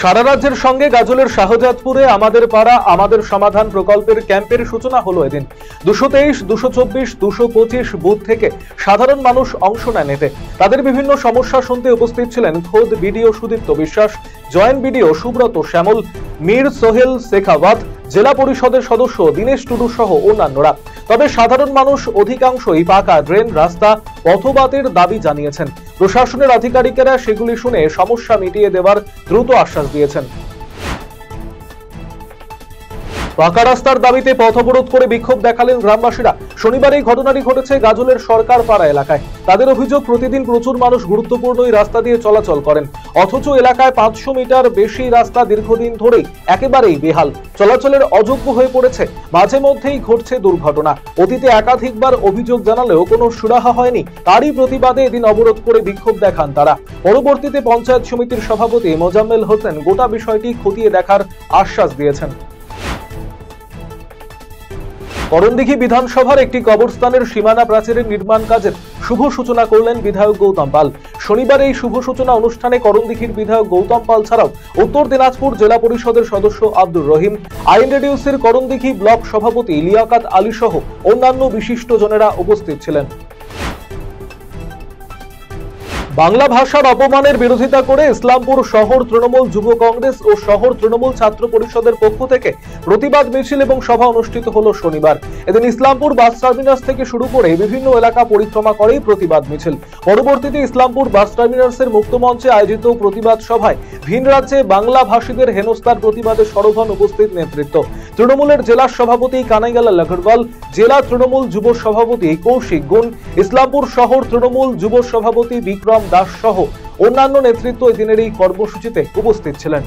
সারা রাজ্যের সঙ্গে গাজলের শাহজাদপুরে আমাদের পাড়া আমাদের সমাধান প্রকল্পের ক্যাম্পের সূচনা হলো এদিন। 223, 224, 225 বুথ থেকে সাধারণ মানুষ অংশ নেন এতে। তাদের বিভিন্ন সমস্যা শুনতে উপস্থিত ছিলেন খোদ বিডিও সুদীপ্ত বিশ্বাস, জয়েন্ট বিডিও সুব্রত শ্যামল, মীর সোহেল শেখাওয়াত, জেলা পরিষদের সদস্য দীনেশ টুডু সহ অন্যান্যরা। তবে সাধারণ মানুষ অধিকাংশই পাকা ড্রেন, রাস্তা, পথবাতের দাবি জানিয়েছেন। প্রশাসনের আধিকারিকেরা সেগুলি শুনে সমস্যা মিটিয়ে দেওয়ার দ্রুত আশ্বাস দিয়েছেন। পাকা রাস্তার দাবিতে পথ অবরোধ করে বিক্ষোভ দেখালেন গ্রামবাসীরা। শনিবার এই ঘটনাটি ঘটেছে গাজলের সরকার পাড়া এলাকায়। তাদের অভিযোগ, প্রতিদিন প্রচুর মানুষ গুরুত্বপূর্ণ এই রাস্তা দিয়ে চলাচল করেন, অথচ এলাকায় 500 মিটার বেশি রাস্তা দীর্ঘদিন ধরেই একেবারেই বেহাল, চলাচলের অযোগ্য হয়ে পড়েছে। মাঝে মধ্যেই ঘটছে দুর্ঘটনা। অতীতে একাধিকবার অভিযোগ জানালেও কোনো সুরাহা হয়নি। তারই প্রতিবাদে এদিন অবরোধ করে বিক্ষোভ দেখান তারা। পরবর্তীতে পঞ্চায়েত সমিতির সভাপতি মোজাম্মেল হোসেন গোটা বিষয়টি খতিয়ে দেখার আশ্বাস দিয়েছেন। করণদিঘি বিধানসভার একটি কবরস্থানের সীমানা প্রাচীরের নির্মাণ কাজের শুভ সূচনা করলেন বিধায়ক গৌতম পাল। শনিবার এই শুভ সূচনা অনুষ্ঠানে করণদিঘির বিধায়ক গৌতম পাল ছাড়াও উত্তর দিনাজপুর জেলা পরিষদের সদস্য আব্দুর রহিম, আইএনডিডিউসির করণদিঘি ব্লক সভাপতি লিয়াকাত আলী সহ অন্যান্য বিশিষ্টজনেরা উপস্থিত ছিলেন। বাংলা ভাষার অপমানের বিরোধিতা করে ইসলামপুর শহর তৃণমূল যুব কংগ্রেস ও শহর তৃণমূল ছাত্র পরিষদের পক্ষ থেকে প্রতিবাদ মিছিল এবং সভা অনুষ্ঠিত হলো শনিবার। এদিন ইসলামপুর বাস টার্মিনাস থেকে শুরু করে বিভিন্ন এলাকা পরিক্রমা করে প্রতিবাদ মিছিল। পরবর্তীতে ইসলামপুর বাস টার্মিনাসের মুক্ত মঞ্চে আয়োজিত প্রতিবাদ সভায় ভিন রাজ্যে বাংলা ভাষীদের হেনস্থার প্রতিবাদে সরব হন উপস্থিত নেতৃত্ব। তৃণমূলের জেলা সভাপতি কানাইলাল আগরওয়াল, জেলা তৃণমূল যুব সভাপতি কৌশিক গুণ, ইসলামপুর শহর তৃণমূল যুব সভাপতি বিক্রম দাস সহ অন্যান্য নেতৃত্ব এদিনের এই কর্মসূচিতে উপস্থিত ছিলেন।